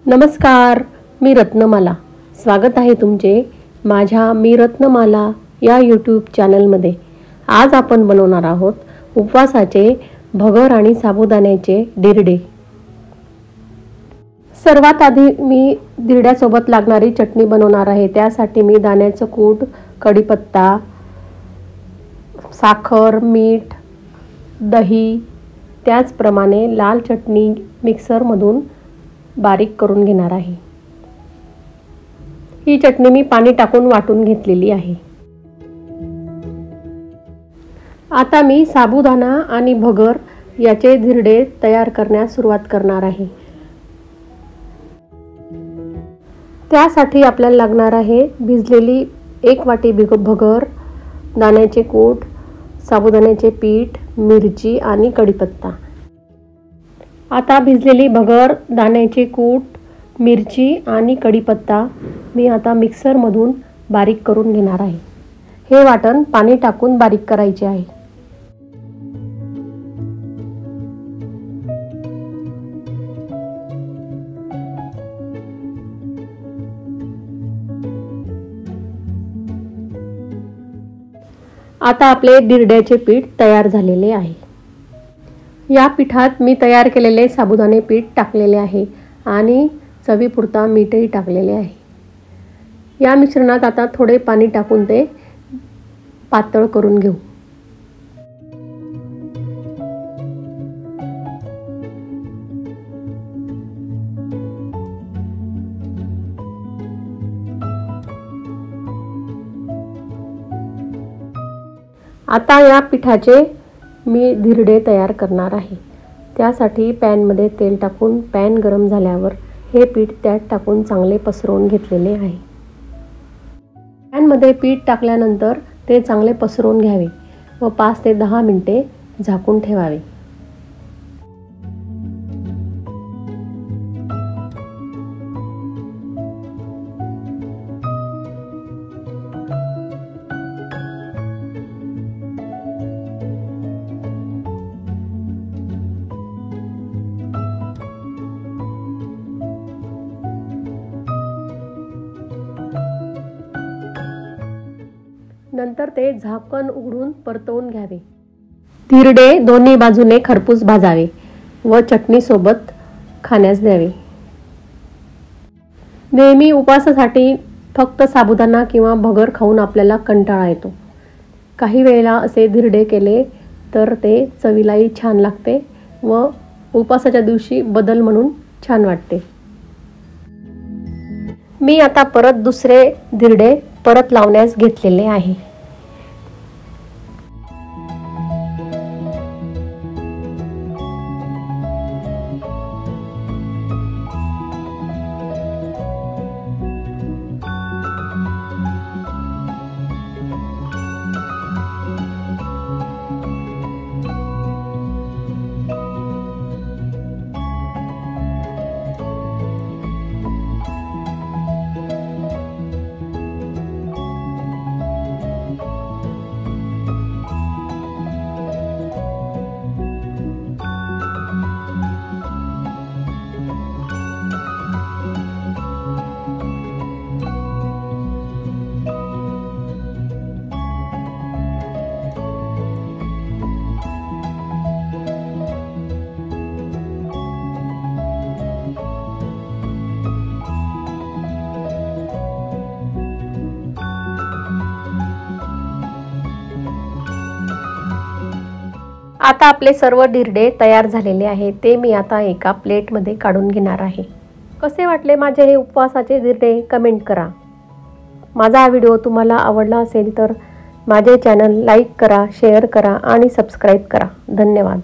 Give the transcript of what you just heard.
नमस्कार, मी रत्नमाला। स्वागत आहे तुमचे माझ्या मी रत्नमाला या यूट्यूब चॅनलमध्ये। आज आपण बनवणार आहोत उपवासाचे भगर आणि साबुदाण्याचे दिरडे। सर्वात आधी मी दिरड्यासोबत लागणारी चटणी बनवणार आहे। त्यासाठी मी दाण्याचं कूट, कढीपत्ता, साखर, मीठ, दही, त्याचप्रमाणे लाल चटणी मिक्सरमधून बारीक करून घेणार आहे। ही चटणी मी पाणी टाकून वाटून घेतलेली आहे। आता मी साबुदाणा आणि भगर याचे दिरडे तयार करण्यास सुरुवात करणार आहे। त्यासाठी आपल्याला लागणार आहे भिजलेली 1 वाटी भगर, दाण्याचे कूट, साबुदाण्याचे पीठ, मिरची आणि कढीपत्ता। आता भिजलेली भगर, दाण्याचे कूट, मिरची आणि कढीपत्ता मी आता मिक्सरमधून बारीक करून घेणार आहे। हे वाटण पाणी टाकून बारीक करायचे आहे। आता आपले दिरड्याचे पीठ तयार झालेले आहे। या पिठात मी तयार केलेले साबुदाणे पीठ टाकलेले आहे आणि चवीपुरता मीठही टाकलेले आहे। या मिश्रणात आता थोडे पाणी टाकून ते पातळ करून घेऊ। आता या पिठाचे मी दिरडे तयार करणार आहे। त्यासाठी पॅनमध्ये तेल टाकून पॅन गरम झाल्यावर हे पीठ त्यात टाकून चांगले पसरवून घेतलेले आहे। पॅनमध्ये पीठ टाकल्यानंतर ते चांगले पसरवून घ्यावे व 5 ते 10 मिनिटे झाकून ठेवावे। नंतर ते झाकण उघडून परतवून घ्यावे। दिरडे दोन्ही बाजूने खरपूस भाजावे व चटणी सोबत खाण्यास द्यावे। नेहमी उपवासासाठी फक्त साबुदाणा किंवा भगर खाऊन आपल्याला कंटाळा येतो। काही वेळेला असे दिरडे केले तर ते चवीलाही छान लागते व उपवासाच्या दिवशी बदल म्हणून छान वाटते। मी आता परत दुसरे दिरडे परत लावण्यास घेतलेले आहे। आता आपले सर्व दिरडे तयार झालेले आहे। ते मी आता एका प्लेटमध्ये काढून घेणार आहे। कसे वाटले माझे हे उपवासाचे दिरडे कमेंट करा। माझा हा व्हिडिओ तुम्हाला आवडला असेल तर माझे चॅनल लाईक करा, शेअर करा आणि सबस्क्राईब करा। धन्यवाद।